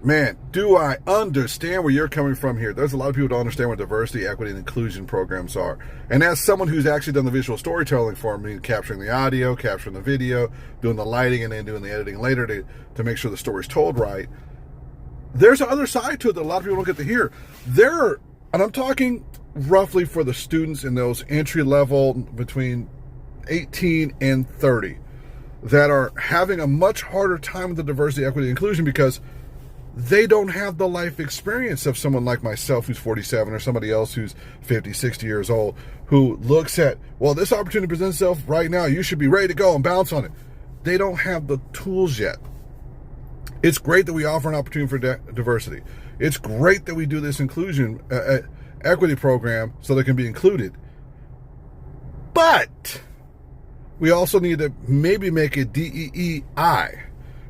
Man, do I understand where you're coming from here. There's a lot of people who don't understand what diversity, equity, and inclusion programs are. And as someone who's actually done the visual storytelling for me, capturing the audio, capturing the video, doing the lighting, and then doing the editing later to make sure the story's told right, there's another side to it that a lot of people don't get to hear. And I'm talking roughly for the students in those entry level between 18 and 30 that are having a much harder time with the diversity, equity, and inclusion because they don't have the life experience of someone like myself who's 47 or somebody else who's 50, 60 years old who looks at, well, this opportunity presents itself right now. You should be ready to go and bounce on it. They don't have the tools yet. It's great that we offer an opportunity for diversity. It's great that we do this inclusion equity program so they can be included. But we also need to maybe make it DEEI,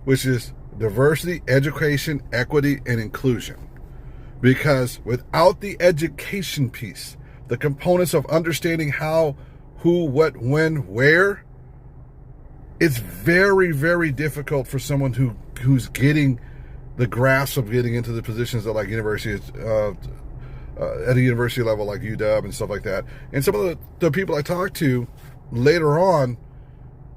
which is diversity, education, equity, and inclusion. Because without the education piece, the components of understanding how, who, what, when, where, it's very, very difficult for someone who's getting the grasp of getting into the positions at like universities, at a university level like UW and stuff like that. And some of the people I talk to later on,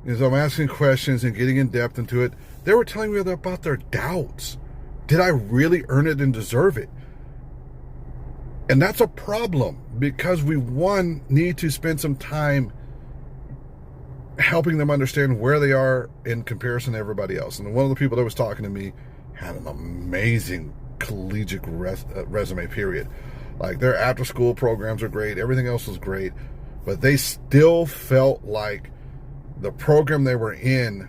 as I'm asking questions and getting in depth into it, they were telling me about their doubts. Did I really earn it and deserve it? And that's a problem because we, one, need to spend some time helping them understand where they are in comparison to everybody else. And one of the people that was talking to me had an amazing collegiate resume, period. Like their after school programs are great. Everything else was great. But they still felt like the program they were in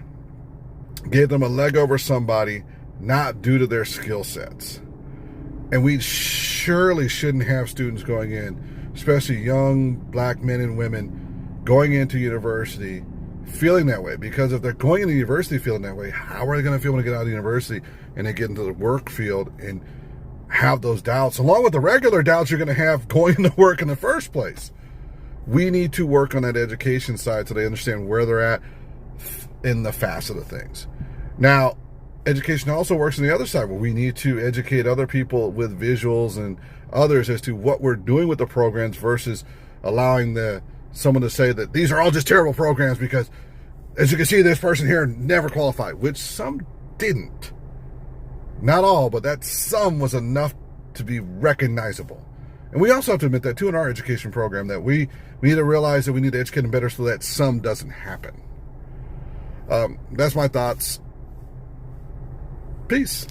gave them a leg over somebody, not due to their skill sets. And we surely shouldn't have students going in, especially young black men and women, going into university feeling that way. Because if they're going into university feeling that way, how are they going to feel when they get out of university and they get into the work field and have those doubts, along with the regular doubts you're going to have going into work in the first place? We need to work on that education side so they understand where they're at in the facet of things. Now, education also works on the other side where we need to educate other people with visuals and others as to what we're doing with the programs versus allowing someone to say that these are all just terrible programs because, as you can see, this person here never qualified, which some didn't. Not all, but that some was enough to be recognizable. And we also have to admit that, too, in our education program, that we need to realize that we need to educate them better so that some doesn't happen. That's my thoughts. Peace.